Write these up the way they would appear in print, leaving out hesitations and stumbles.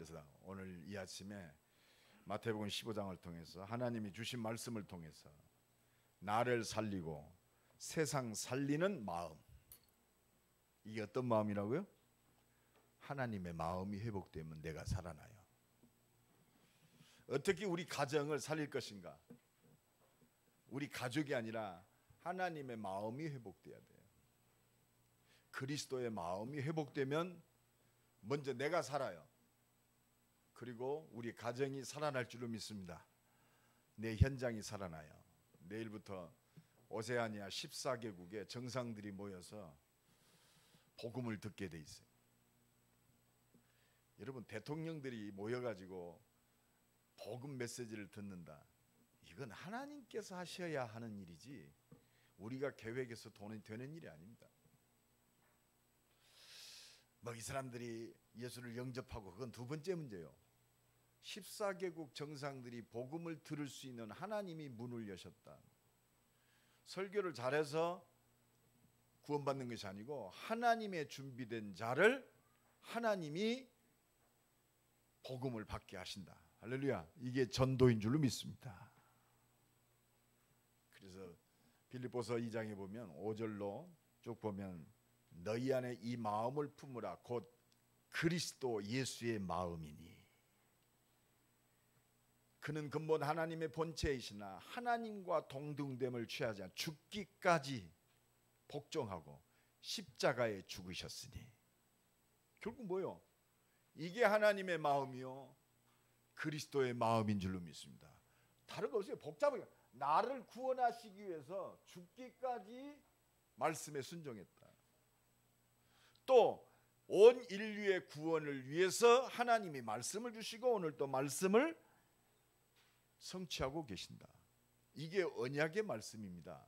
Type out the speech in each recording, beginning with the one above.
그래서 오늘 이 아침에 마태복음 15장을 통해서 하나님이 주신 말씀을 통해서 나를 살리고 세상 살리는 마음, 이게 어떤 마음이라고요? 하나님의 마음이 회복되면 내가 살아나요. 어떻게 우리 가정을 살릴 것인가? 우리 가족이 아니라 하나님의 마음이 회복돼야 돼요. 그리스도의 마음이 회복되면 먼저 내가 살아요. 그리고 우리 가정이 살아날 줄로 믿습니다. 내 현장이 살아나요. 내일부터 오세아니아 14개국의 정상들이 모여서 복음을 듣게 돼 있어요. 여러분, 대통령들이 모여가지고 복음 메시지를 듣는다. 이건 하나님께서 하셔야 하는 일이지 우리가 계획해서 돈이 되는 일이 아닙니다. 이 사람들이 예수를 영접하고 그건 두 번째 문제요. 14개국 정상들이 복음을 들을 수 있는 하나님이 문을 여셨다. 설교를 잘해서 구원받는 것이 아니고 하나님의 준비된 자를 하나님이 복음을 받게 하신다. 할렐루야. 이게 전도인 줄로 믿습니다. 그래서 빌립보서 2장에 보면 5절로 쭉 보면 너희 안에 이 마음을 품으라 곧 그리스도 예수의 마음이니 그는 근본 하나님의 본체이시나 하나님과 동등됨을 취하지 않아 죽기까지 복종하고 십자가에 죽으셨으니. 결국 뭐요? 이게 하나님의 마음이요 그리스도의 마음인 줄로 믿습니다. 다른 거 없어요. 복잡하게 나를 구원하시기 위해서 죽기까지 말씀에 순종했다. 또 온 인류의 구원을 위해서 하나님이 말씀을 주시고 오늘 또 말씀을 성취하고 계신다. 이게 언약의 말씀입니다.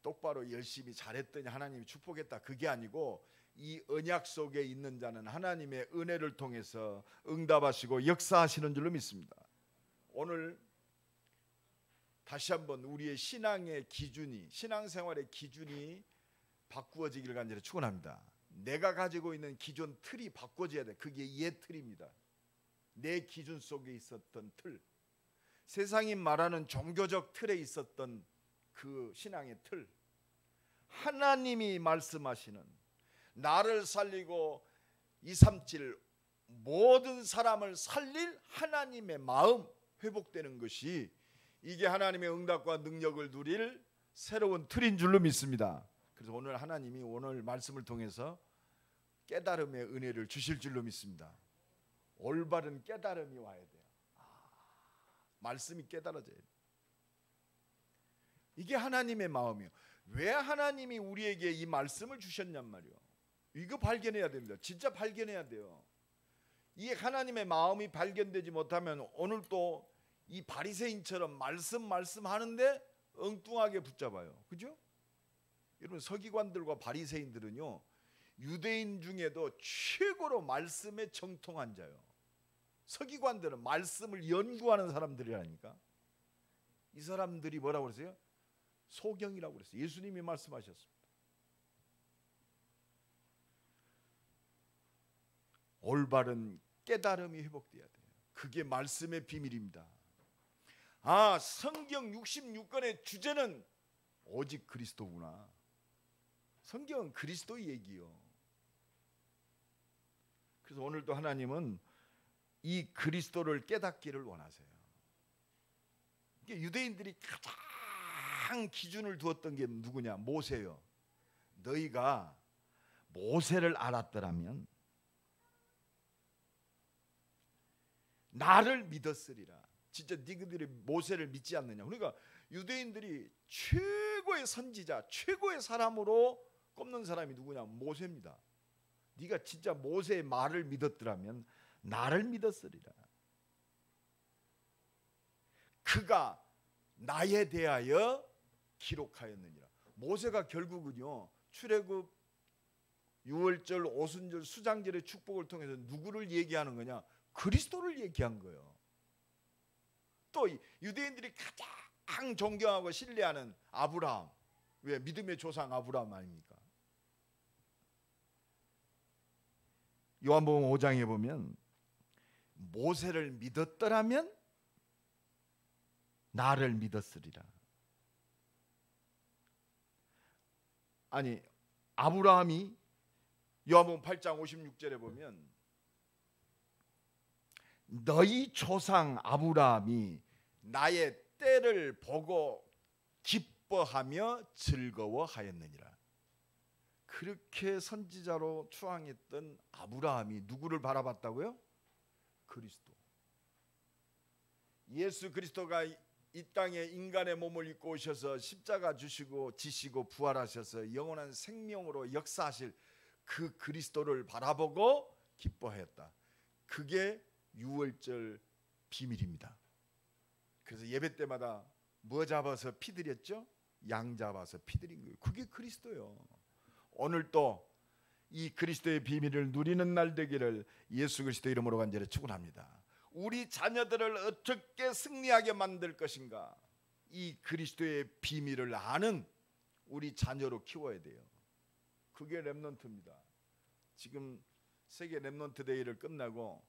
똑바로 열심히 잘했더니 하나님이 축복했다, 그게 아니고 이 언약 속에 있는 자는 하나님의 은혜를 통해서 응답하시고 역사하시는 줄로 믿습니다. 오늘 다시 한번 우리의 신앙의 기준이, 신앙생활의 기준이 바꾸어지기를 간절히 축원합니다. 내가 가지고 있는 기존 틀이 바꿔져야 돼. 그게 옛 틀입니다. 내 기준 속에 있었던 틀, 세상이 말하는 종교적 틀에 있었던 그 신앙의 틀, 하나님이 말씀하시는 나를 살리고 237 모든 사람을 살릴 하나님의 마음 회복되는 것이 이게 하나님의 응답과 능력을 누릴 새로운 틀인 줄로 믿습니다. 그래서 오늘 하나님이 오늘 말씀을 통해서 깨달음의 은혜를 주실 줄로 믿습니다. 올바른 깨달음이 와야 돼요. 말씀이 깨달아져야 돼요. 이게 하나님의 마음이에요. 왜 하나님이 우리에게 이 말씀을 주셨냔 말이에요. 이거 발견해야 됩니다. 진짜 발견해야 돼요. 이 하나님의 마음이 발견되지 못하면 오늘 또 이 바리새인처럼 말씀하는데 엉뚱하게 붙잡아요. 그죠? 여러분, 서기관들과 바리새인들은요 유대인 중에도 최고로 말씀에 정통한 자요. 서기관들은 말씀을 연구하는 사람들이라니까. 이 사람들이 뭐라고 그랬어요? 소경이라고 그랬어요. 예수님이 말씀하셨습니다. 올바른 깨달음이 회복돼야 돼요. 그게 말씀의 비밀입니다. 성경 66권의 주제는 오직 그리스도구나. 성경은 그리스도의 얘기요. 그래서 오늘도 하나님은 이 그리스도를 깨닫기를 원하세요. 유대인들이 가장 기준을 두었던 게 누구냐? 모세요. 너희가 모세를 알았더라면 나를 믿었으리라. 진짜 너희들이 모세를 믿지 않느냐? 그러니까 유대인들이 최고의 선지자, 최고의 사람으로 꼽는 사람이 누구냐? 모세입니다. 네가 진짜 모세의 말을 믿었더라면 나를 믿었으리라. 그가 나에 대하여 기록하였느니라. 모세가 결국은요 출애굽, 유월절, 오순절, 수장절의 축복을 통해서 누구를 얘기하는 거냐? 그리스도를 얘기한 거예요. 또 유대인들이 가장 존경하고 신뢰하는 아브라함, 왜 믿음의 조상 아브라함 아닙니까? 요한복음 5장에 보면 모세를 믿었더라면 나를 믿었으리라. 아니, 아브라함이 요한복음 8장 56절에 보면 너희 조상 아브라함이 나의 때를 보고 기뻐하며 즐거워하였느니라. 그렇게 선지자로 추앙했던 아브라함이 누구를 바라봤다고요? 그리스도. 예수 그리스도가 이 땅에 인간의 몸을 입고 오셔서 십자가 주시고 지시고 부활하셔서 영원한 생명으로 역사하실 그 그리스도를 바라보고 기뻐했다. 그게 유월절 비밀입니다. 그래서 예배 때마다 뭐 잡아서 피드렸죠? 양 잡아서 피드린 거예요. 그게 그리스도요. 오늘 또 이 그리스도의 비밀을 누리는 날 되기를 예수 그리스도 이름으로 간절히 축원합니다. 우리 자녀들을 어떻게 승리하게 만들 것인가, 이 그리스도의 비밀을 아는 우리 자녀로 키워야 돼요. 그게 렘넌트입니다. 지금 세계 렘넌트 데이를 끝나고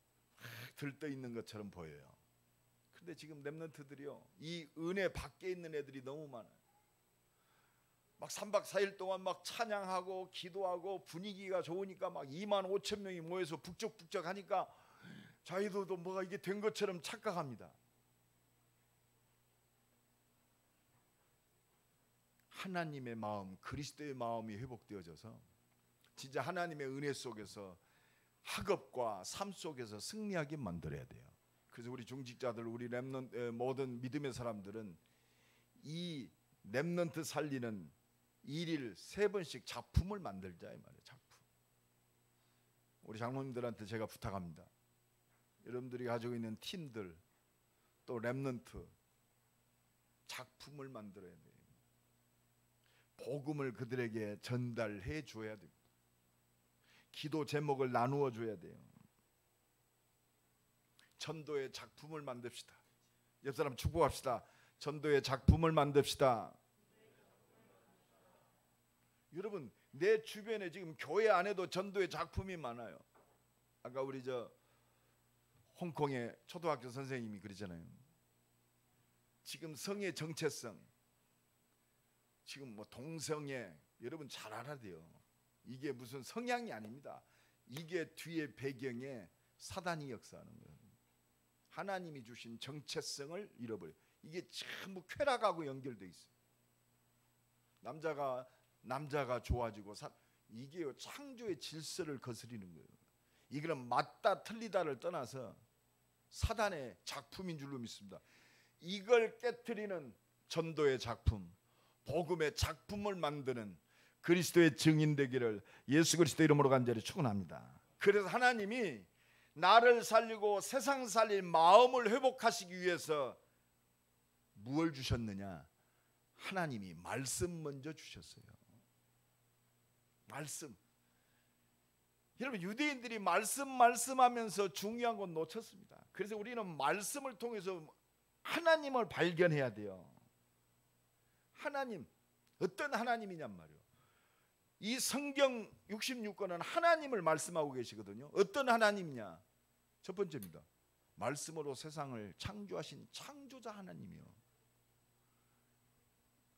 들떠 있는 것처럼 보여요. 근데 지금 렘넌트들이요, 이 은혜 밖에 있는 애들이 너무 많아요. 막 3박 4일 동안 막 찬양하고 기도하고 분위기가 좋으니까 막 2만 5천 명이 모여서 북적북적 하니까 자기들도 뭐가 이게 된 것처럼 착각합니다. 하나님의 마음, 그리스도의 마음이 회복되어져서 진짜 하나님의 은혜 속에서 학업과 삶 속에서 승리하게 만들어야 돼요. 그래서 우리 중직자들, 우리 렘넌트, 모든 믿음의 사람들은 이 렘넌트 살리는 일일 3번씩 작품을 만들자 이 말이에요. 작품. 우리 장로님들한테 제가 부탁합니다. 여러분들이 가지고 있는 팀들, 또 렘넌트 작품을 만들어야 돼요. 복음을 그들에게 전달해 줘야 됩니다. 기도 제목을 나누어 줘야 돼요. 전도의 작품을 만듭시다. 옆 사람 축복합시다. 전도의 작품을 만듭시다. 여러분, 내 주변에 지금 교회 안에도 전도의 작품이 많아요. 아까 우리 홍콩의 초등학교 선생님이 그러잖아요. 지금 성의 정체성, 지금 뭐 동성애, 여러분 잘 알아야 돼요. 이게 무슨 성향이 아닙니다. 이게 뒤에 배경에 사단이 역사하는 거예요. 하나님이 주신 정체성을 잃어버려. 이게 전부 쾌락하고 연결돼 있어요. 남자가 좋아지고 이게 창조의 질서를 거스리는 거예요. 이거는 맞다 틀리다를 떠나서 사단의 작품인 줄로 믿습니다. 이걸 깨트리는 전도의 작품, 복음의 작품을 만드는 그리스도의 증인 되기를 예수 그리스도 이름으로 간절히 축원합니다. 그래서 하나님이 나를 살리고 세상 살릴 마음을 회복하시기 위해서 무엇을 주셨느냐? 하나님이 말씀 먼저 주셨어요. 말씀. 여러분, 유대인들이 말씀하면서 중요한 건 놓쳤습니다. 그래서 우리는 말씀을 통해서 하나님을 발견해야 돼요. 하나님, 어떤 하나님이냔 말이에요. 이 성경 66권은 하나님을 말씀하고 계시거든요. 어떤 하나님이냐? 첫 번째입니다. 말씀으로 세상을 창조하신 창조자 하나님이요.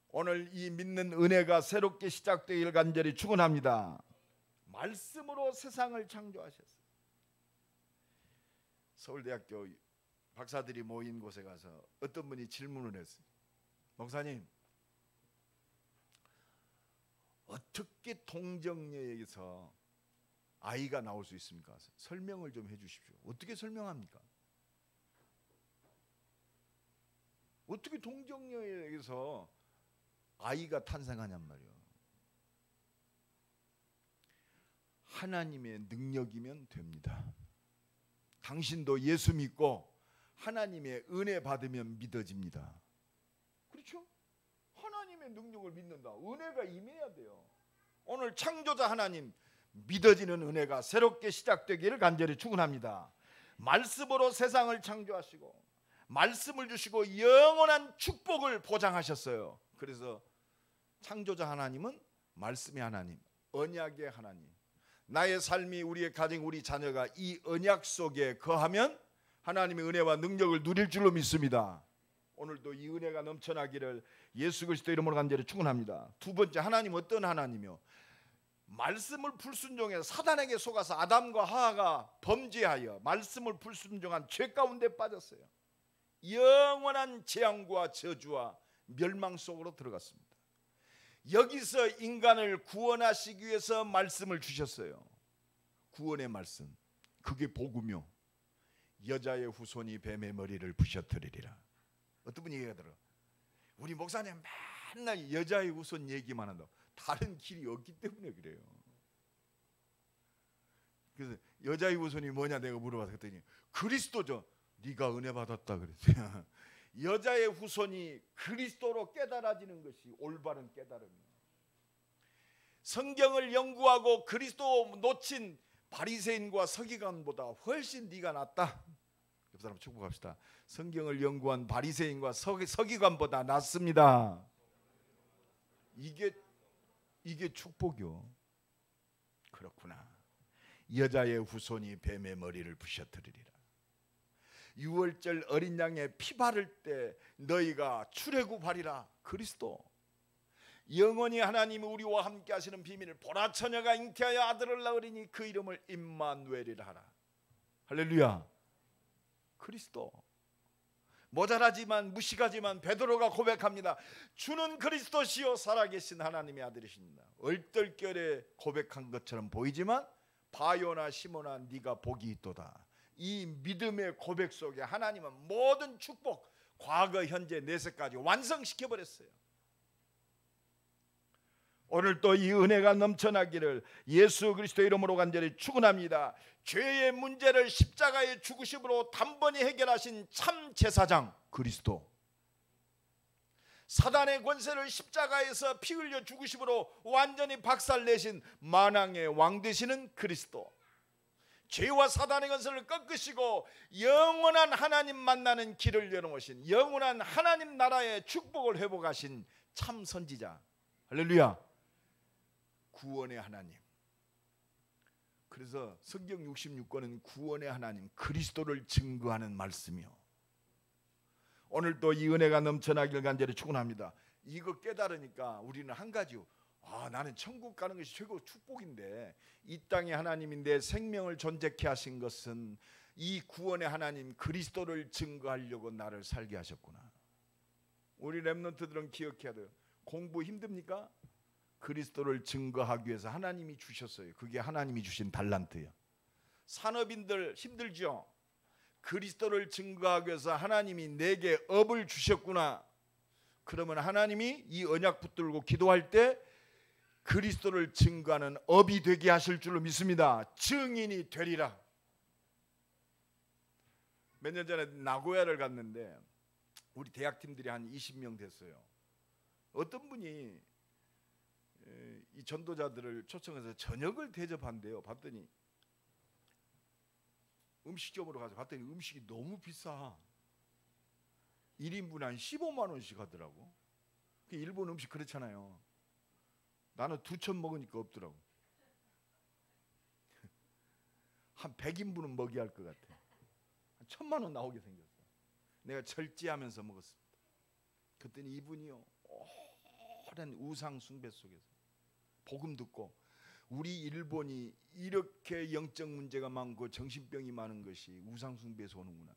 오늘 이 믿는 은혜가 새롭게 시작되길 간절히 축원합니다. 말씀으로 세상을 창조하셨어요. 서울대학교 박사들이 모인 곳에 가서 어떤 분이 질문을 했어요. 목사님, 어떻게 동정녀에게서 아이가 나올 수 있습니까? 설명을 좀 해주십시오. 어떻게 설명합니까? 어떻게 동정녀에게서 아이가 탄생하냔 말이에요. 하나님의 능력이면 됩니다. 당신도 예수 믿고 하나님의 은혜 받으면 믿어집니다. 그렇죠? 하나님의 능력을 믿는다. 은혜가 임해야 돼요. 오늘 창조자 하나님 믿어지는 은혜가 새롭게 시작되기를 간절히 축원합니다. 말씀으로 세상을 창조하시고 말씀을 주시고 영원한 축복을 보장하셨어요. 그래서 창조자 하나님은 말씀의 하나님, 언약의 하나님. 나의 삶이, 우리의 가정, 우리 자녀가 이 언약 속에 거하면 하나님의 은혜와 능력을 누릴 줄로 믿습니다. 오늘도 이 은혜가 넘쳐나기를 예수 그리스도 이름으로 간절히 축원합니다. 두 번째, 하나님 어떤 하나님이요? 말씀을 불순종해서 사단에게 속아서 아담과 하와가 범죄하여 말씀을 불순종한 죄 가운데 빠졌어요. 영원한 재앙과 저주와 멸망 속으로 들어갔습니다. 여기서 인간을 구원하시기 위해서 말씀을 주셨어요. 구원의 말씀, 그게 복음이요. 여자의 후손이 뱀의 머리를 부셔뜨리리라. 어떤 분이 얘기하더라. 우리 목사님 맨날 여자의 후손 얘기만 한다. 다른 길이 없기 때문에 그래요. 그래서 여자의 후손이 뭐냐 내가 물어봐서 그랬더니 그리스도죠. 네가 은혜 받았다 그랬어요. 여자의 후손이 그리스도로 깨달아지는 것이 올바른 깨달음이에요. 성경을 연구하고 그리스도 놓친 바리새인과 서기관보다 훨씬 네가 낫다. 옆 사람 축복합시다. 성경을 연구한 바리새인과 서기관보다 낫습니다. 이게 축복이요. 그렇구나. 여자의 후손이 뱀의 머리를 부셔뜨리리라. 유월절 어린 양의 피 바를 때 너희가 출애굽하리라. 그리스도. 영원히 하나님이 우리와 함께 하시는 비밀을 보라, 처녀가 잉태하여 아들을 낳으리니 그 이름을 임마누엘이라 하라. 할렐루야. 그리스도. 모자라지만 무식하지만 베드로가 고백합니다. 주는 그리스도시요 살아계신 하나님의 아들이십니다. 얼떨결에 고백한 것처럼 보이지만 바요나 시몬아 네가 복이 있도다. 이 믿음의 고백 속에 하나님은 모든 축복, 과거 현재 내세까지 완성시켜버렸어요. 오늘 또 이 은혜가 넘쳐나기를 예수 그리스도 이름으로 간절히 축원합니다. 죄의 문제를 십자가의 죽으심으로 단번에 해결하신 참 제사장 그리스도, 사단의 권세를 십자가에서 피 흘려 죽으심으로 완전히 박살내신 만왕의 왕 되시는 그리스도, 죄와 사단의 권세를 꺾으시고 영원한 하나님 만나는 길을 열어놓으신 영원한 하나님 나라의 축복을 회복하신 참 선지자. 할렐루야. 구원의 하나님. 그래서 성경 66권은 구원의 하나님 그리스도를 증거하는 말씀이요. 오늘도 이 은혜가 넘쳐나길 간절히 축원합니다. 이거 깨달으니까 우리는 한 가지요. 나는 천국 가는 것이 최고 축복인데 이 땅에 하나님이 내 생명을 존재케 하신 것은 이 구원의 하나님 그리스도를 증거하려고 나를 살게 하셨구나. 우리 렘넌트들은 기억해야 돼요. 공부 힘듭니까? 그리스도를 증거하기 위해서 하나님이 주셨어요. 그게 하나님이 주신 달란트예요. 산업인들 힘들죠? 그리스도를 증거하기 위해서 하나님이 내게 업을 주셨구나. 그러면 하나님이 이 언약 붙들고 기도할 때 그리스도를 증거하는 업이 되게 하실 줄로 믿습니다. 증인이 되리라. 몇 년 전에 나고야를 갔는데 우리 대학팀들이 한 20명 됐어요. 어떤 분이 이 전도자들을 초청해서 저녁을 대접한대요. 봤더니 음식점으로 가서 봤더니 음식이 너무 비싸. 1인분에 한 15만 원씩 하더라고. 일본 음식 그렇잖아요. 나는 2천 먹으니까 없더라고. 한 100인분은 먹여야 할 것 같아. 한 1,000만 원 나오게 생겼어. 내가 절제하면서 먹었습니다. 그랬더니 이분이요, 오랜 우상 숭배 속에서 복음 듣고 우리 일본이 이렇게 영적 문제가 많고 정신병이 많은 것이 우상 숭배에서 오는구나.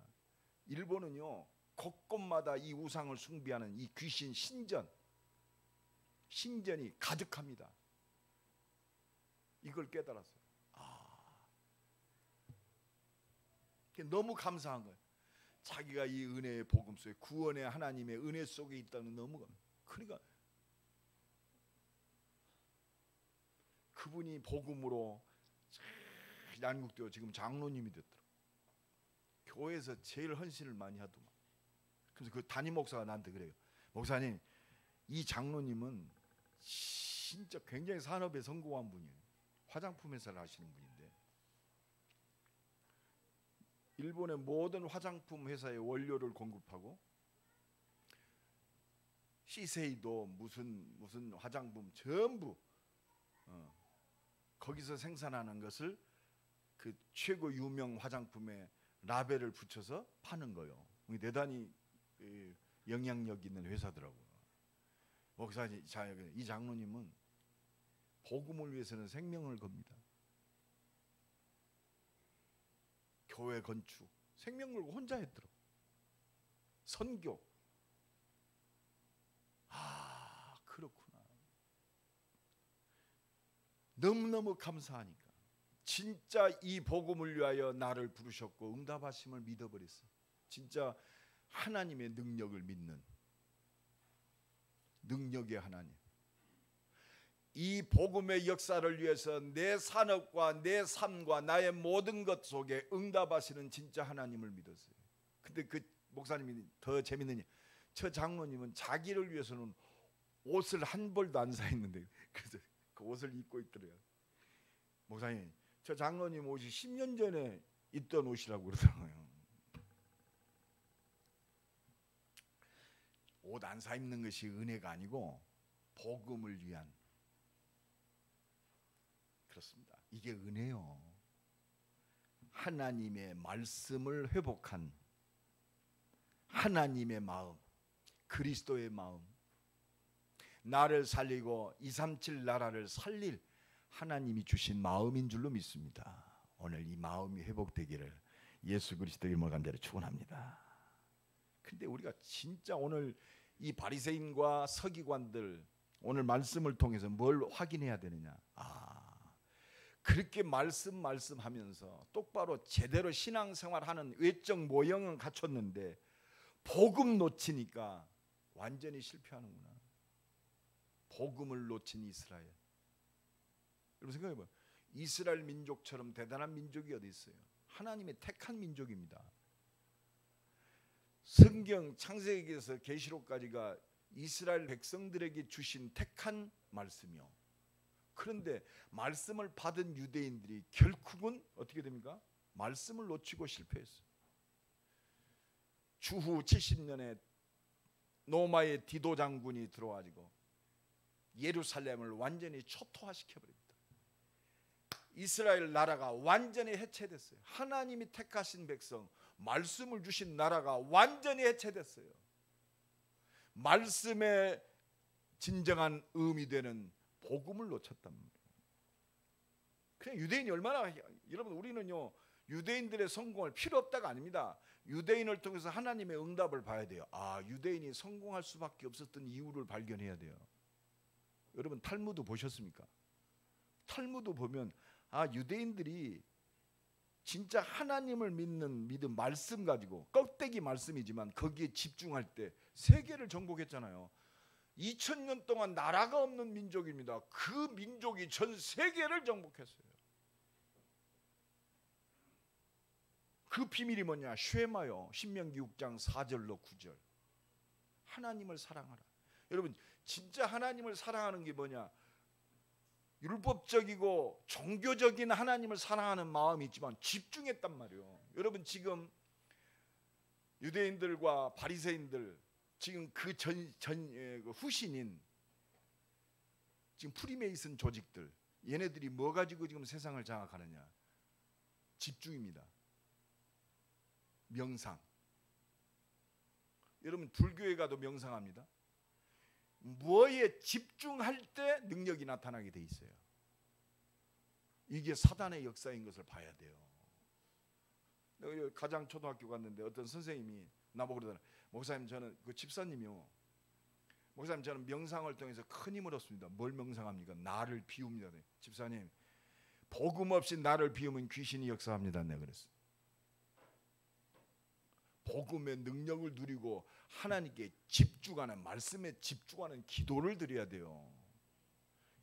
일본은요 곳곳마다 이 우상을 숭배하는 이 귀신 신전이 가득합니다. 이걸 깨달았어요. 너무 감사한 거예요. 자기가 이 은혜의 복음 속에 구원의 하나님의 은혜 속에 있다는 너무 그러니까 그분이 복음으로 양육되어 지금 장로님이 됐더라고요. 교회에서 제일 헌신을 많이 하더만. 그래서 그 담임 목사가 나한테 그래요. 목사님, 이 장로님은 진짜 굉장히 산업에 성공한 분이에요. 화장품 회사를 하시는 분인데 일본의 모든 화장품 회사의 원료를 공급하고 시세이도 무슨 화장품 전부 거기서 생산하는 것을 그 최고 유명 화장품의 라벨을 붙여서 파는 거예요. 대단히 영향력 있는 회사더라고요. 목사님, 이 장로님은 복음을 위해서는 생명을 겁니다. 교회 건축 생명 걸고 혼자 했더라고요. 선교. 그렇구나. 너무너무 감사하니까 진짜 이 복음을 위하여 나를 부르셨고 응답하심을 믿어버렸어. 진짜 하나님의 능력을 믿는, 능력의 하나님, 이 복음의 역사를 위해서 내 산업과 내 삶과 나의 모든 것 속에 응답하시는 진짜 하나님을 믿었어요. 근데 그 목사님이 더 재밌는 일, 저 장로님은 자기를 위해서는 옷을 한 벌도 안 사 있는데 그래서 그 옷을 입고 있더래요. 목사님, 저 장로님 옷이 10년 전에 입던 옷이라고 그러더라고요. 옷 안 사 입는 것이 은혜가 아니고 복음을 위한, 그렇습니다. 이게 은혜요. 하나님의 말씀을 회복한 하나님의 마음, 그리스도의 마음, 나를 살리고 237 나라를 살릴 하나님이 주신 마음인 줄로 믿습니다. 오늘 이 마음이 회복되기를 예수 그리스도의 이름으로 간절히 축원합니다. 근데 우리가 진짜 오늘 이 바리새인과 서기관들 오늘 말씀을 통해서 뭘 확인해야 되느냐? 그렇게 말씀하면서 똑바로 제대로 신앙생활하는 외적 모형은 갖췄는데 복음 놓치니까 완전히 실패하는구나. 복음을 놓친 이스라엘. 여러분 생각해봐요. 이스라엘 민족처럼 대단한 민족이 어디 있어요? 하나님의 택한 민족입니다. 성경 창세기에서 계시록까지가 이스라엘 백성들에게 주신 택한 말씀이요. 그런데 말씀을 받은 유대인들이 결국은 어떻게 됩니까? 말씀을 놓치고 실패했어요. 주후 70년에 로마의 디도 장군이 들어와가지고 예루살렘을 완전히 초토화시켜버립니다. 이스라엘 나라가 완전히 해체됐어요. 하나님이 택하신 백성, 말씀을 주신 나라가 완전히 해체됐어요. 말씀의 진정한 의미 되는 복음을 놓쳤단 말이에요. 그냥 유대인이 얼마나, 여러분 우리는요 유대인들의 성공을 필요 없다가 아닙니다. 유대인을 통해서 하나님의 응답을 봐야 돼요. 유대인이 성공할 수밖에 없었던 이유를 발견해야 돼요. 여러분 탈무드 보셨습니까? 탈무드 보면 유대인들이 진짜 하나님을 믿는 믿음, 말씀 가지고 껍데기 말씀이지만 거기에 집중할 때 세계를 정복했잖아요. 2000년 동안 나라가 없는 민족입니다. 그 민족이 전 세계를 정복했어요. 그 비밀이 뭐냐? 쉐마요. 신명기 6장 4절로 9절. 하나님을 사랑하라. 여러분 진짜 하나님을 사랑하는 게 뭐냐? 율법적이고 종교적인 하나님을 사랑하는 마음이 있지만 집중했단 말이에요. 여러분 지금 유대인들과 바리새인들, 지금 그 후신인 지금 프리메이슨 조직들, 얘네들이 뭐 가지고 지금 세상을 장악하느냐? 집중입니다. 명상. 여러분 불교에 가도 명상합니다. 뭐에 집중할 때 능력이 나타나게 돼 있어요. 이게 사단의 역사인 것을 봐야 돼요. 내가 가장 초등학교 갔는데 어떤 선생님이 나보고 그러더라. 목사님, 저는 그 집사님이요. 목사님, 저는 명상을 통해서 큰 힘을 얻습니다. 뭘 명상합니까? 나를 비웁니다. 집사님, 복음 없이 나를 비우면 귀신이 역사합니다. 내가 그랬어. 복음의 능력을 누리고 하나님께 집중하는, 말씀에 집중하는 기도를 드려야 돼요.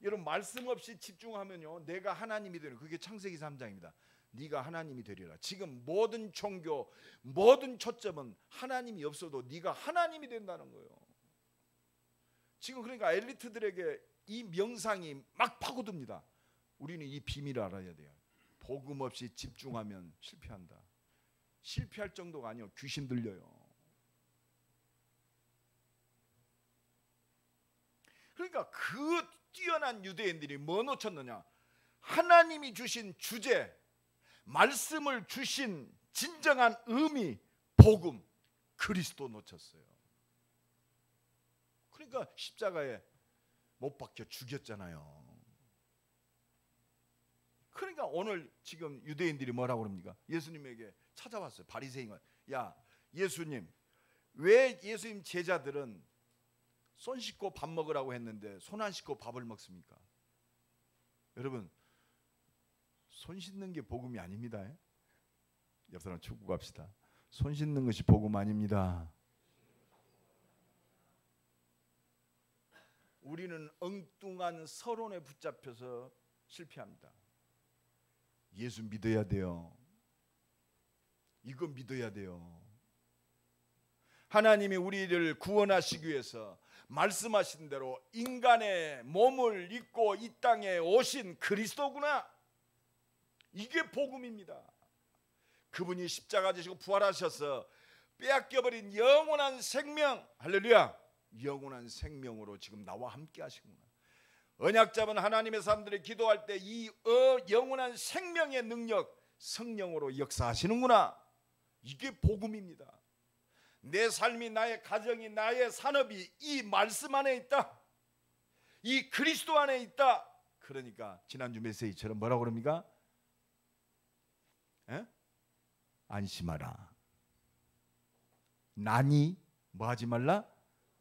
여러분 말씀 없이 집중하면요 내가 하나님이 되는, 그게 창세기 3장입니다. 네가 하나님이 되리라. 지금 모든 종교, 모든 초점은 하나님이 없어도 네가 하나님이 된다는 거예요. 지금 그러니까 엘리트들에게 이 명상이 막 파고듭니다. 우리는 이 비밀을 알아야 돼요. 복음 없이 집중하면 실패한다. 실패할 정도가 아니요, 귀신 들려요. 그러니까 그 뛰어난 유대인들이 뭐 놓쳤느냐? 하나님이 주신 주제, 말씀을 주신 진정한 의미, 복음, 그리스도 놓쳤어요. 그러니까 십자가에 못 박혀 죽였잖아요. 그러니까 오늘 지금 유대인들이 뭐라고 그럽니까? 예수님에게 찾아왔어요. 바리새인과, 야 예수님, 왜 예수님 제자들은 손 씻고 밥 먹으라고 했는데 손 안 씻고 밥을 먹습니까? 여러분, 손 씻는 게 복음이 아닙니다. 옆 사람 축구 갑시다. 손 씻는 것이 복음 아닙니다. 우리는 엉뚱한 서론에 붙잡혀서 실패합니다. 예수 믿어야 돼요. 이거 믿어야 돼요. 하나님이 우리를 구원하시기 위해서 말씀하신 대로 인간의 몸을 입고 이 땅에 오신 그리스도구나. 이게 복음입니다. 그분이 십자가 지시고 부활하셔서 빼앗겨버린 영원한 생명, 할렐루야, 영원한 생명으로 지금 나와 함께 하시구나. 언약 잡은 하나님의 사람들이 기도할 때 이 영원한 생명의 능력, 성령으로 역사하시는구나. 이게 복음입니다. 내 삶이, 나의 가정이, 나의 산업이 이 말씀 안에 있다. 이 그리스도 안에 있다. 그러니까 지난주 메시지처럼 뭐라고 그럽니까? 안심하라. 난이 뭐하지 말라?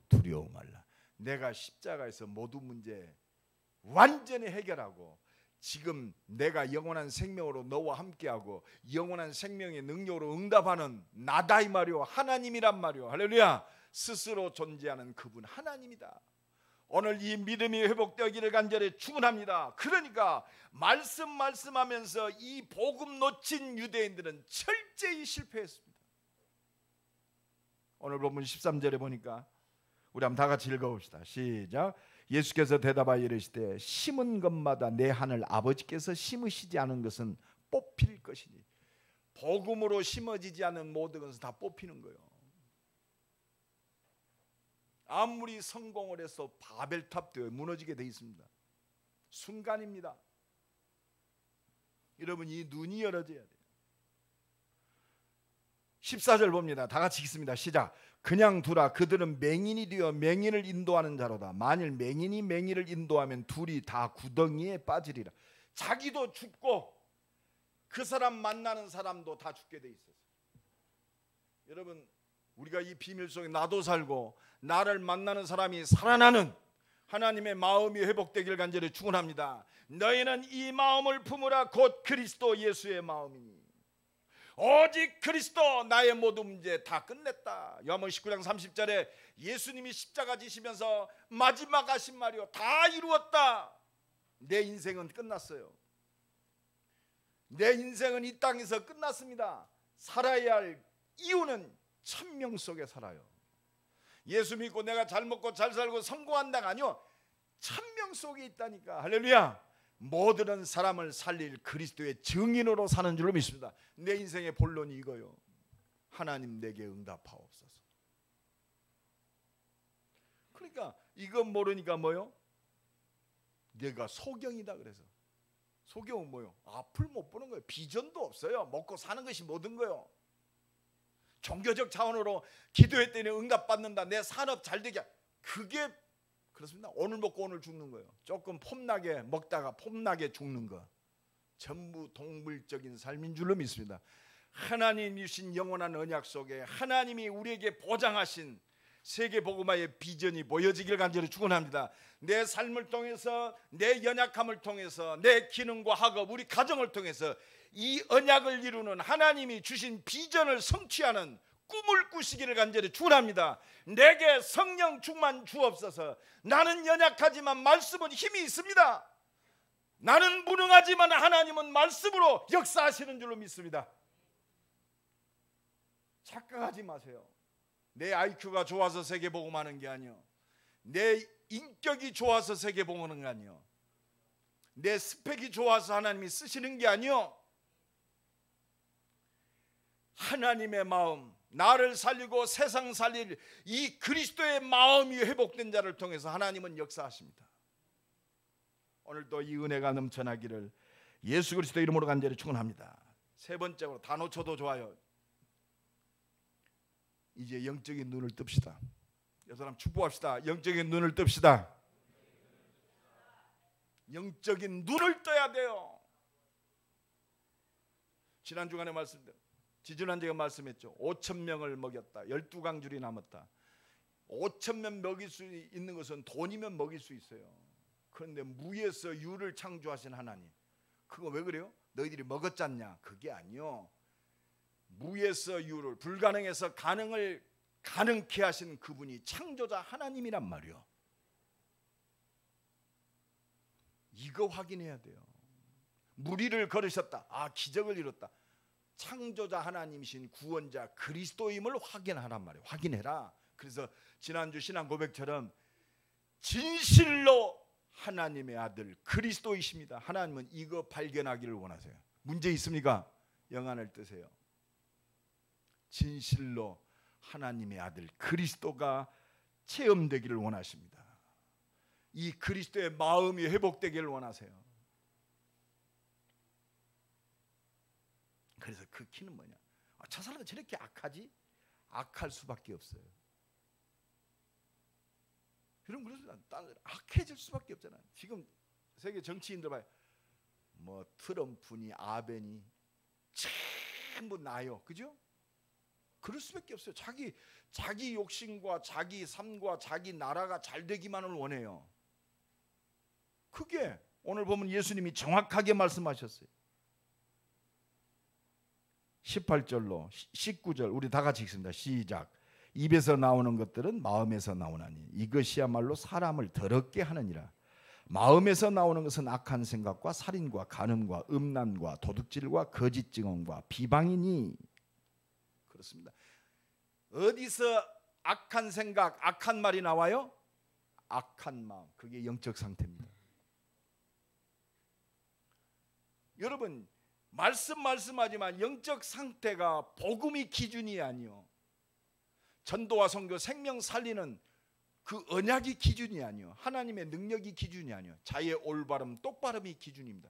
두려워 말라. 내가 십자가에서 모든 문제 완전히 해결하고 지금 내가 영원한 생명으로 너와 함께하고 영원한 생명의 능력으로 응답하는 나다 이 말이요, 하나님이란 말이요. 할렐루야. 스스로 존재하는 그분 하나님이다. 오늘 이 믿음이 회복되기를 간절히 축원합니다. 그러니까 말씀하면서 이 복음 놓친 유대인들은 철저히 실패했습니다. 오늘 본문 13절에 보니까 우리 한번 다 같이 읽어봅시다. 시작. 예수께서 대답하여 이르시되 심은 것마다 내 하늘 아버지께서 심으시지 않은 것은 뽑힐 것이니. 복음으로 심어지지 않은 모든 것은 다 뽑히는 거예요. 아무리 성공을 해서 바벨탑도 무너지게 돼 있습니다. 순간입니다. 여러분, 이 눈이 열어져야 돼요. 14절 봅니다. 다 같이 읽습니다. 시작. 그냥 두라. 그들은 맹인이 되어 맹인을 인도하는 자로다. 만일 맹인이 맹인을 인도하면 둘이 다 구덩이에 빠지리라. 자기도 죽고 그 사람 만나는 사람도 다 죽게 돼 있어요. 여러분, 우리가 이 비밀 속에 나도 살고 나를 만나는 사람이 살아나는 하나님의 마음이 회복되길 간절히 축원합니다. 너희는 이 마음을 품으라. 곧 그리스도 예수의 마음이니. 오직 그리스도, 나의 모든 문제 다 끝냈다. 요한복음 19장 30절에 예수님이 십자가 지시면서 마지막 하신 말이요, 다 이루었다. 내 인생은 끝났어요. 내 인생은 이 땅에서 끝났습니다. 살아야 할 이유는 천명 속에 살아요. 예수 믿고 내가 잘 먹고 잘 살고 성공한다가 아니요, 천명 속에 있다니까. 할렐루야. 모든 사람을 살릴 그리스도의 증인으로 사는 줄로 믿습니다. 내 인생의 본론이 이거요. 하나님 내게 응답하옵소서. 그러니까 이건 모르니까 뭐요? 내가 소경이다. 그래서 소경은 뭐요? 앞을 못 보는 거예요. 비전도 없어요. 먹고 사는 것이 모든 거예요. 종교적 차원으로 기도했더니 응답받는다. 내 산업 잘 되게. 그게 그렇습니다. 오늘 먹고 오늘 죽는 거예요. 조금 폼나게 먹다가 폼나게 죽는 거. 전부 동물적인 삶인 줄로 믿습니다. 하나님이 주신 영원한 언약 속에 하나님이 우리에게 보장하신 세계복음화의 비전이 보여지길 간절히 축원합니다. 내 삶을 통해서, 내 연약함을 통해서, 내 기능과 학업, 우리 가정을 통해서 이 언약을 이루는 하나님이 주신 비전을 성취하는 꿈을 꾸시기를 간절히 축원합니다. 내게 성령 충만 주옵소서. 나는 연약하지만 말씀은 힘이 있습니다. 나는 무능하지만 하나님은 말씀으로 역사하시는 줄로 믿습니다. 착각하지 마세요. 내 IQ가 좋아서 세계복음하는 게 아니요, 내 인격이 좋아서 세계복음하는 게 아니요, 내 스펙이 좋아서 하나님이 쓰시는 게 아니요, 하나님의 마음, 나를 살리고 세상 살릴 이 그리스도의 마음이 회복된 자를 통해서 하나님은 역사하십니다. 오늘도 이 은혜가 넘쳐나기를 예수 그리스도 이름으로 간절히 축원합니다. 세 번째로, 다 놓쳐도 좋아요. 이제 영적인 눈을 뜹시다. 이 사람 축복합시다. 영적인 눈을 뜹시다. 영적인 눈을 떠야 돼요. 지난 주간에 말씀드렸죠. 지지난주에 말씀했죠. 5,000명을 먹였다. 12강줄이 남았다. 5,000명 먹일 수 있는 것은 돈이면 먹일 수 있어요. 그런데 무에서 유를 창조하신 하나님, 그거 왜 그래요? 너희들이 먹었잖냐? 그게 아니요. 무에서 유를, 불가능해서 가능을 가능케 하신 그분이 창조자 하나님이란 말이요. 이거 확인해야 돼요. 무리를 걸으셨다. 아, 기적을 이뤘다. 창조자 하나님이신 구원자 그리스도임을 확인하란 말이에요. 확인해라. 그래서 지난주 신앙 고백처럼 진실로 하나님의 아들 그리스도이십니다. 하나님은 이거 발견하기를 원하세요. 문제 있습니까? 영안을 뜨세요. 진실로 하나님의 아들 그리스도가 체험되기를 원하십니다. 이 그리스도의 마음이 회복되기를 원하세요. 그래서 그 키는 뭐냐? 저 사람은 저렇게 악하지? 악할 수밖에 없어요. 여러분, 그래서 악해질 수밖에 없잖아요. 지금 세계 정치인들 봐요. 뭐 트럼프니 아벤이 전부 나요. 그죠? 그럴 수밖에 없어요. 자기 욕심과 자기 삶과 자기 나라가 잘 되기만을 원해요. 그게 오늘 보면 예수님이 정확하게 말씀하셨어요. 18절로 19절 우리 다 같이 읽습니다. 시작. 입에서 나오는 것들은 마음에서 나오나니 이것이야말로 사람을 더럽게 하느니라. 마음에서 나오는 것은 악한 생각과 살인과 간음과 음란과 도둑질과 거짓 증언과 비방이니. 그렇습니다. 어디서 악한 생각, 악한 말이 나와요? 악한 마음. 그게 영적 상태입니다. 여러분, 말씀하지만 영적 상태가 복음이 기준이 아니요. 전도와 선교, 생명 살리는 그 언약이 기준이 아니요. 하나님의 능력이 기준이 아니요. 자의 올바름, 똑바름이 기준입니다.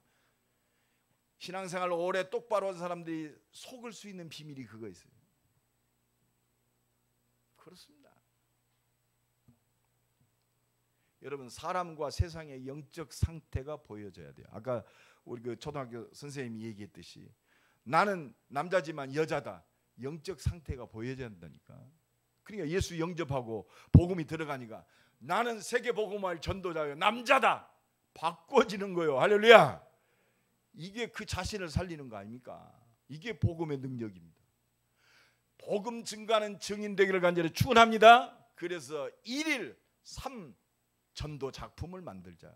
신앙생활 오래 똑바로 한 사람들이 속을 수 있는 비밀이 그거 있어요. 그렇습니다. 여러분, 사람과 세상의 영적 상태가 보여져야 돼요. 아까 우리 그 초등학교 선생님이 얘기했듯이 나는 남자지만 여자다. 영적 상태가 보여져야 한다니까. 그러니까 예수 영접하고 복음이 들어가니까 나는 세계 복음할 전도자예요. 남자다. 바꿔지는 거예요. 할렐루야. 이게 그 자신을 살리는 거 아닙니까? 이게 복음의 능력입니다. 복음 증가하는 증인 되기를 간절히 축원합니다. 그래서 1일 3 전도 작품을 만들자.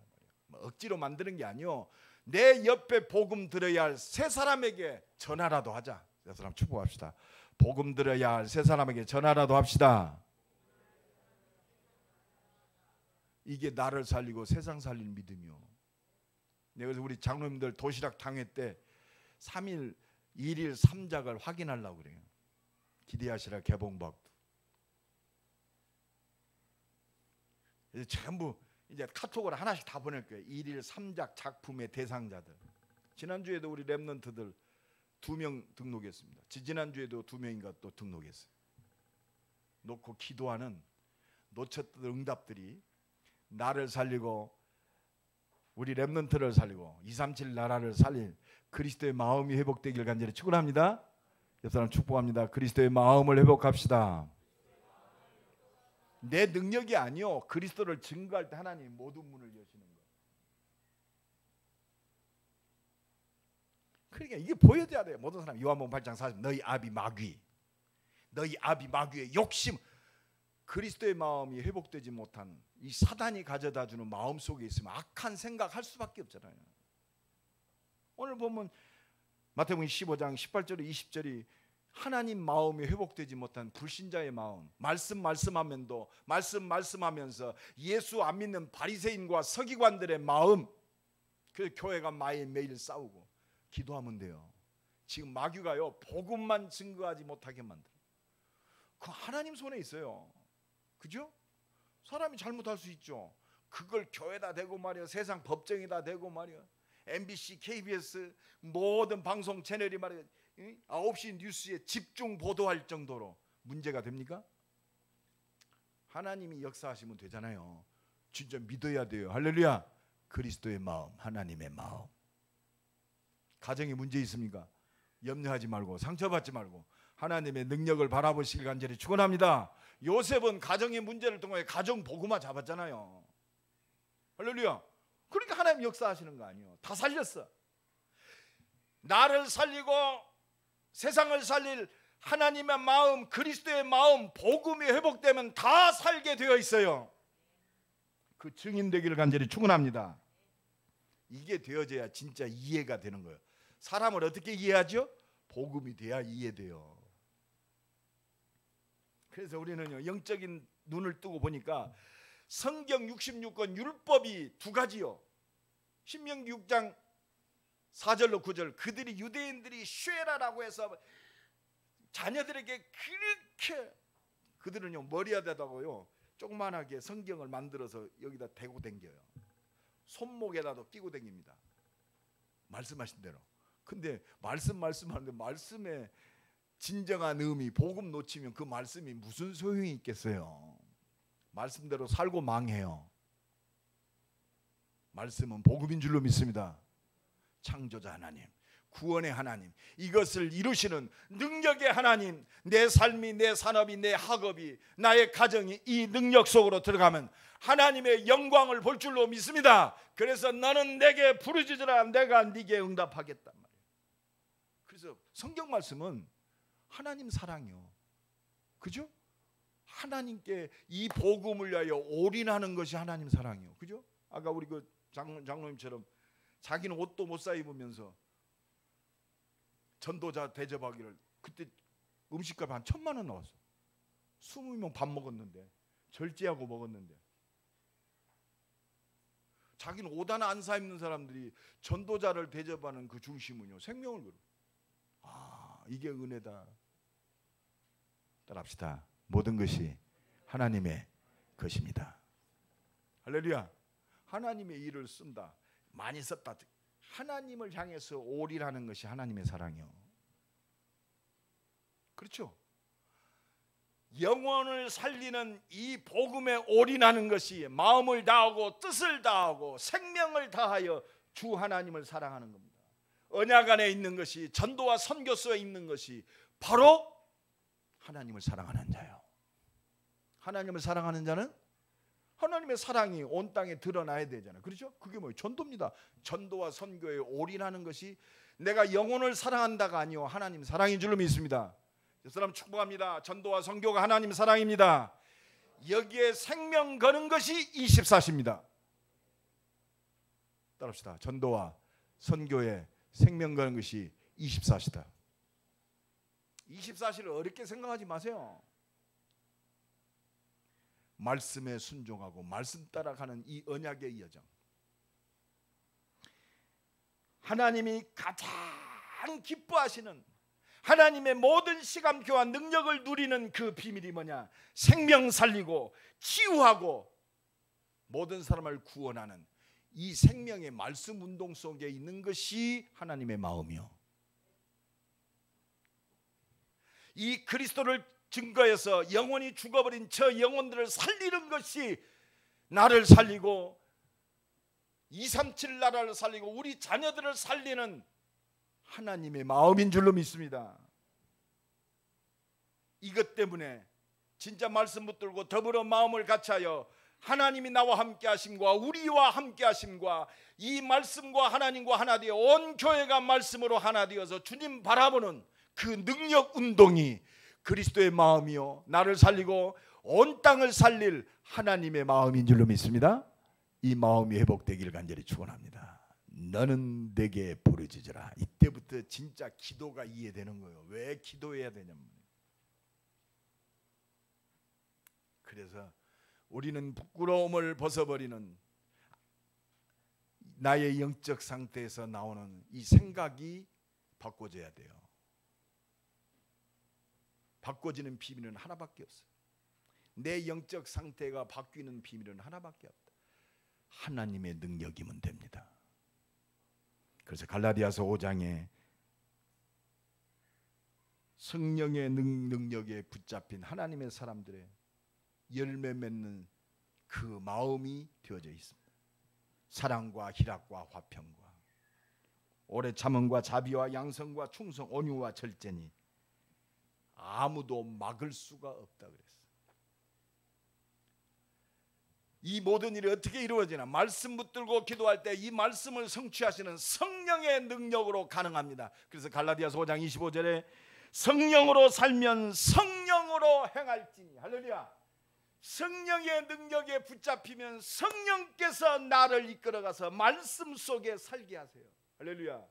억지로 만드는 게 아니요. 내 옆에 복음 들어야 할 세 사람에게 전화라도 하자. 세 사람 축복합시다. 복음 들어야 할 세 사람에게 전화라도 합시다. 이게 나를 살리고 세상 살리는 믿음이요. 그래서 우리 장로님들 도시락 당회 때 3일 1일 3작을 확인하려고 그래요. 기대하시라 개봉박도. 이제 전부 이제 카톡으로 하나씩 다 보낼 거예요. 1일 3작 작품의 대상자들. 지난주에도 우리 랩런트들 2명 등록했습니다. 지난주에도 2명인가 또 등록했어요. 놓고 기도하는 놓쳤던 응답들이 나를 살리고 우리 랩런트를 살리고 237 나라를 살릴 그리스도의 마음이 회복되길 간절히 축원합니다. 옆 사람 축복합니다. 그리스도의 마음을 회복합시다. 내 능력이 아니요. 그리스도를 증거할 때 하나님 모든 문을 여시는 거. 그러니까 이게 보여져야 돼요. 모든 사람. 요한복음 8장 40 너희 아비 마귀, 너희 아비 마귀의 욕심. 그리스도의 마음이 회복되지 못한 이 사단이 가져다 주는 마음 속에 있으면 악한 생각할 수밖에 없잖아요. 오늘 보면 마태복음 15장 18절에 20절이 하나님 마음이 회복되지 못한 불신자의 마음, 말씀하면서 예수 안 믿는 바리새인과 서기관들의 마음. 그래서 교회가 매일 싸우고 기도하면 돼요. 지금 마귀가요 복음만 증거하지 못하게 만들어. 그 하나님 손에 있어요. 그죠? 사람이 잘못할 수 있죠. 그걸 교회다 대고 말이야, 세상 법정에다 대고 말이야, MBC, KBS 모든 방송 채널이 말이야 9시 뉴스에 집중 보도할 정도로 문제가 됩니까? 하나님이 역사하시면 되잖아요. 진짜 믿어야 돼요. 할렐루야. 그리스도의 마음, 하나님의 마음. 가정에 문제 있습니까? 염려하지 말고 상처받지 말고 하나님의 능력을 바라보시길 간절히 축원합니다. 요셉은 가정의 문제를 통해 가정 복음화 잡았잖아요. 할렐루야. 그러니까 하나님 역사하시는 거 아니에요. 다 살렸어. 나를 살리고 세상을 살릴 하나님의 마음, 그리스도의 마음, 복음이 회복되면 다 살게 되어 있어요. 그 증인 되기를 간절히 축원합니다. 이게 되어져야 진짜 이해가 되는 거예요. 사람을 어떻게 이해하죠? 복음이 돼야 이해돼요. 그래서 우리는요, 영적인 눈을 뜨고 보니까 성경 66권 율법이 두 가지요. 신명기 6장 4절로 9절, 그들이 유대인들이 쉐라라고 해서 자녀들에게 그렇게, 그들은요 머리에다가요 조그만하게 성경을 만들어서 여기다 대고 댕겨요. 손목에다도 끼고 댕깁니다. 말씀하신 대로. 근데 말씀하는데 말씀의 진정한 의미, 복음 놓치면 그 말씀이 무슨 소용이 있겠어요? 말씀대로 살고 망해요. 말씀은 복음인 줄로 믿습니다. 창조자 하나님, 구원의 하나님, 이것을 이루시는 능력의 하나님, 내 삶이, 내 산업이, 내 학업이, 나의 가정이 이 능력 속으로 들어가면 하나님의 영광을 볼 줄로 믿습니다. 그래서 너는 내게 부르짖으라, 내가 네게 응답하겠단 말이에요. 그래서 성경 말씀은 하나님 사랑이요, 그죠? 하나님께 이 복음을 위하여 올인하는 것이 하나님 사랑이요, 그죠? 아까 우리 그 장로님처럼 자기는 옷도 못 사 입으면서 전도자 대접하기를, 그때 음식값이 한 1,000만 원 나왔어. 20명 밥 먹었는데, 절제하고 먹었는데. 자기는 옷 하나 안 사 입는 사람들이 전도자를 대접하는 그 중심은요, 생명을 걸어. 아, 이게 은혜다. 따라합시다. 모든 것이 하나님의 것입니다. 할렐루야. 하나님의 일을 쓴다, 많이 썼다. 하나님을 향해서 올인하는 것이 하나님의 사랑이요, 그렇죠? 영혼을 살리는 이 복음에 올인하는 것이 마음을 다하고 뜻을 다하고 생명을 다하여 주 하나님을 사랑하는 겁니다. 언약 안에 있는 것이, 전도와 선교서에 있는 것이 바로 하나님을 사랑하는 자요. 하나님을 사랑하는 자는 하나님의 사랑이 온 땅에 드러나야 되잖아요, 그렇죠? 그게 뭐예요? 전도입니다. 전도와 선교에 올인하는 것이 내가 영혼을 사랑한다가 아니요, 하나님 사랑인 줄로 믿습니다. 이 사람 축복합니다. 전도와 선교가 하나님 사랑입니다. 여기에 생명 거는 것이 24시입니다. 따라합시다. 전도와 선교에 생명 거는 것이 24시다. 24시를 어렵게 생각하지 마세요. 말씀에 순종하고 말씀 따라가는 이 언약의 여정, 하나님이 가장 기뻐하시는 하나님의 모든 시간 교환 능력을 누리는 그 비밀이 뭐냐? 생명 살리고 치유하고 모든 사람을 구원하는 이 생명의 말씀 운동 속에 있는 것이 하나님의 마음이요, 이 그리스도를 증거해서 영혼이 죽어버린 저 영혼들을 살리는 것이 나를 살리고 237 나라를 살리고 우리 자녀들을 살리는 하나님의 마음인 줄로 믿습니다. 이것 때문에 진짜 말씀 붙들고 더불어 마음을 같이하여 하나님이 나와 함께 하심과 우리와 함께 하심과 이 말씀과 하나님과 하나 되어 온 교회가 말씀으로 하나 되어서 주님 바라보는 그 능력 운동이 그리스도의 마음이요, 나를 살리고 온 땅을 살릴 하나님의 마음인 줄로 믿습니다. 이 마음이 회복되기를 간절히 축원합니다. 너는 내게 부르짖으라. 이때부터 진짜 기도가 이해되는 거예요. 왜 기도해야 되냐면, 그래서 우리는 부끄러움을 벗어버리는 나의 영적 상태에서 나오는 이 생각이 바꿔져야 돼요. 바꿔지는 비밀은 하나밖에 없어요. 내 영적 상태가 바뀌는 비밀은 하나밖에 없다. 하나님의 능력이면 됩니다. 그래서 갈라디아서 5장에 성령의 능력에 붙잡힌 하나님의 사람들의 열매 맺는 그 마음이 되어져 있습니다. 사랑과 희락과 화평과 오래 참음과 자비와 양성과 충성, 온유와 절제니 아무도 막을 수가 없다 그랬어요. 이 모든 일이 어떻게 이루어지나? 말씀 붙들고 기도할 때 이 말씀을 성취하시는 성령의 능력으로 가능합니다. 그래서 갈라디아서 5장 25절에 성령으로 살면 성령으로 행할지니, 할렐루야. 성령의 능력에 붙잡히면 성령께서 나를 이끌어가서 말씀 속에 살게 하세요. 할렐루야.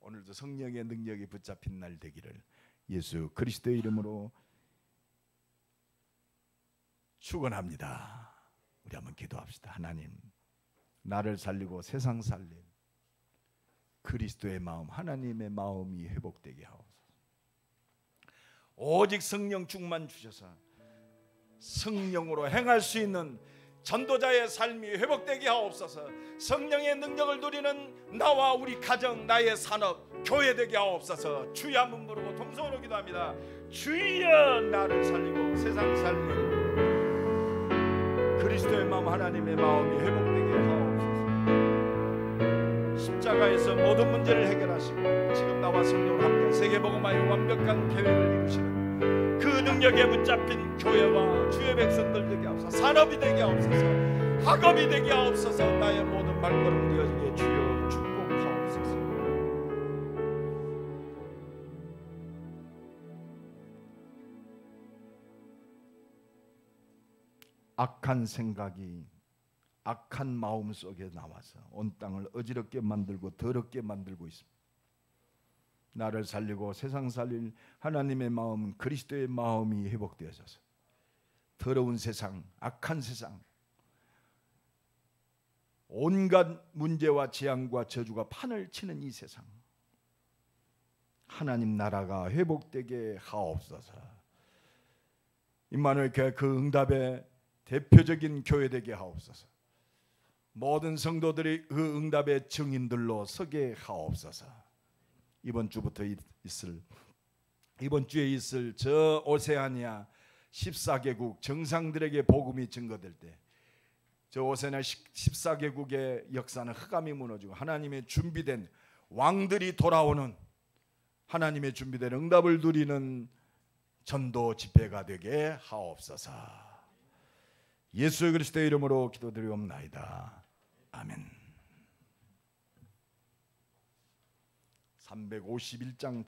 오늘도 성령의 능력에 붙잡힌 날 되기를 예수 그리스도의 이름으로 축원합니다. 우리 한번 기도합시다. 하나님, 나를 살리고 세상 살릴 그리스도의 마음, 하나님의 마음이 회복되게 하옵소서. 오직 성령 충만 주셔서 성령으로 행할 수 있는 전도자의 삶이 회복되게 하옵소서. 성령의 능력을 누리는 나와 우리 가정, 나의 산업, 교회 되게 하옵소서. 주여 한번 부르고 통성으로 기도합니다. 주여, 나를 살리고 세상 살릴 그리스도의 마음, 하나님의 마음이 회복되게 하옵소서. 십자가에서 모든 문제를 해결하시고 지금 나와 성령과 함께 세계복음화의 완벽한 계획을 이루시는 그 능력에 붙잡힌 교회와 주의 백성들 되게 하옵소서. 산업이 되게 하옵소서. 학업이 되게 하옵소서. 나의 모든 발걸음 되어지게 주여 축복하옵소서. 악한 생각이 악한 마음 속에 나와서 온 땅을 어지럽게 만들고 더럽게 만들고 있습니다. 나를 살리고 세상 살릴 하나님의 마음, 그리스도의 마음이 회복되어져서 더러운 세상, 악한 세상, 온갖 문제와 재앙과 저주가 판을 치는 이 세상, 하나님 나라가 회복되게 하옵소서. 임마누엘 교회 그 응답의 대표적인 교회 되게 하옵소서. 모든 성도들이 그 응답의 증인들로 서게 하옵소서. 이번 주에 있을 저 오세아니아 14개국 정상들에게 복음이 증거될 때 저 오세아니아 14개국의 역사는 흑암이 무너지고 하나님의 준비된 왕들이 돌아오는, 하나님의 준비된 응답을 누리는 전도 집회가 되게 하옵소서. 예수 그리스도의 이름으로 기도드리옵나이다. 아멘. 351장